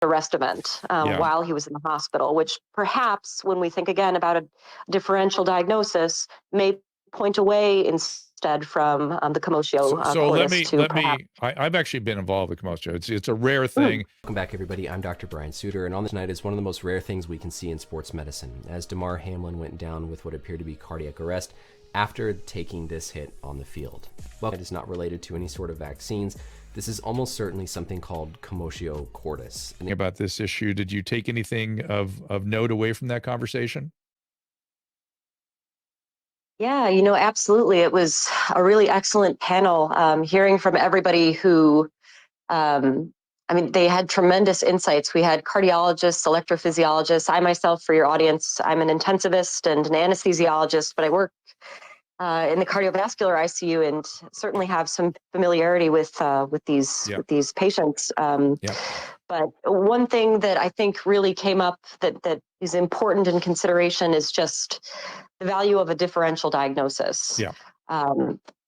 arrest event Yeah. while he was in the hospital, which perhaps, when we think again about a differential diagnosis, may point away instead from the commotio So cordis to perhaps. I've actually been involved with commotio. It's a rare Mm. thing. Welcome back, everybody. I'm Dr. Brian Suter, and on tonight is one of the most rare things we can see in sports medicine, as Damar Hamlin went down with what appeared to be cardiac arrest after taking this hit on the field. Well, it is not related to any sort of vaccines. This is almost certainly something called commotio cordis. About this issue, did you take anything of note away from that conversation? Yeah, absolutely. It was a really excellent panel. Hearing from everybody who, they had tremendous insights. We had cardiologists, electrophysiologists. I myself, for your audience, I'm an intensivist and an anesthesiologist, but I work in the cardiovascular ICU and certainly have some familiarity with these patients. But one thing that I think really came up that is important in consideration is just the value of a differential diagnosis. Yeah.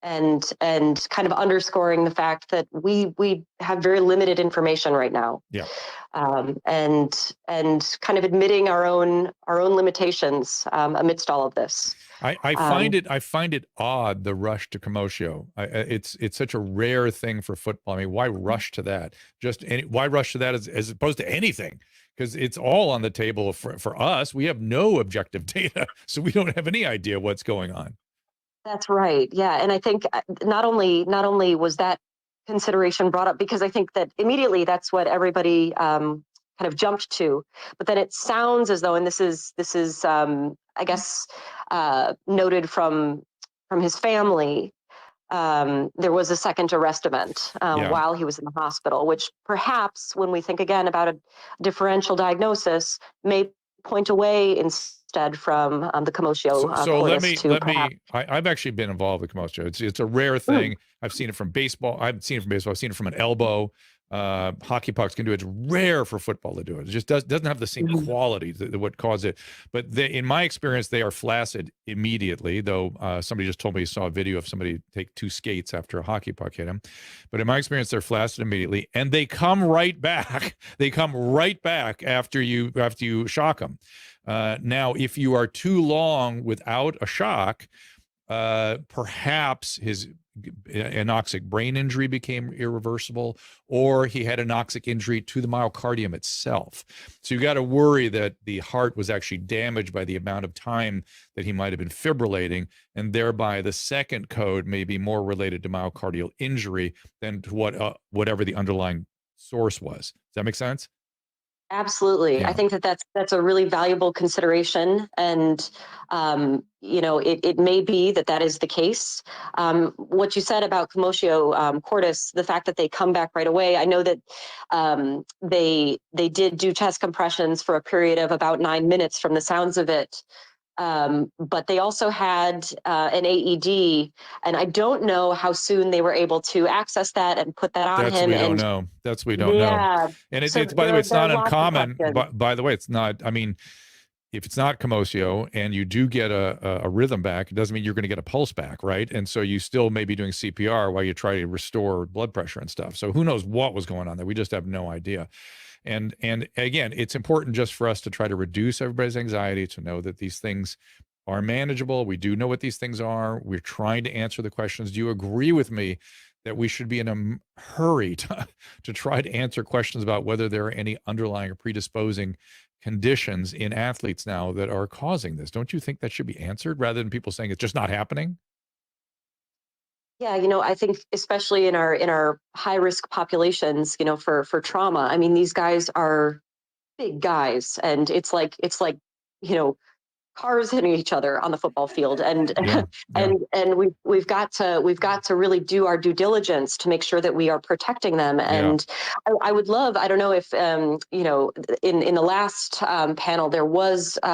And kind of underscoring the fact that we have very limited information right now. Yeah. And kind of admitting our own limitations amidst all of this. I find it odd, the rush to commotio. It's such a rare thing for football. I mean, why rush to that? Why rush to that as opposed to anything? Because it's all on the table for us. We have no objective data, so we don't have any idea what's going on. That's right. Yeah, and I think not only was that consideration brought up, because I think that immediately that's what everybody kind of jumped to, but then it sounds as though, and this is I guess noted from his family, there was a second arrest event while he was in the hospital, which perhaps, when we think again about a differential diagnosis, may point away instead from the commotio cordis to perhaps. I've actually been involved with commotio. It's a rare thing. I've seen it from baseball. I've seen it from an elbow. Hockey pucks can do it. It's rare for football to do it. It just doesn't have the same quality that what caused it. But in my experience, they are flaccid immediately, though somebody just told me he saw a video of somebody take 2 skates after a hockey puck hit him. But in my experience, they're flaccid immediately, and they come right back. They come right back after you shock them. Now, if you are too long without a shock, perhaps his anoxic brain injury became irreversible, or he had anoxic injury to the myocardium itself. So you got to worry that the heart was actually damaged by the amount of time that he might have been fibrillating, and thereby the second code may be more related to myocardial injury than to whatever the underlying source was. Does that make sense? Absolutely. Yeah. I think that's a really valuable consideration. And, it may be that is the case. What you said about commotio cordis, the fact that they come back right away, I know that they did do chest compressions for a period of about 9 minutes from the sounds of it. But they also had an AED, and I don't know how soon they were able to access that and put that on him. That's we don't know. And it's by the way, it's not uncommon. By the way, it's not. I mean, if it's not commotio and you do get a rhythm back, it doesn't mean you're going to get a pulse back, right? And so you still may be doing CPR while you try to restore blood pressure and stuff. So who knows what was going on there? We just have no idea. And again, it's important just for us to try to reduce everybody's anxiety, to know that these things are manageable. We do know what these things are. We're trying to answer the questions. Do you agree with me that we should be in a hurry to try to answer questions about whether there are any underlying or predisposing conditions in athletes now that are causing this? Don't you think that should be answered rather than people saying it's just not happening? Yeah, I think especially in our high risk populations, for trauma. I mean, these guys are big guys, and it's like cars hitting each other on the football field, and and we've got to really do our due diligence to make sure that we are protecting them. And I would love, I don't know if in the last panel there was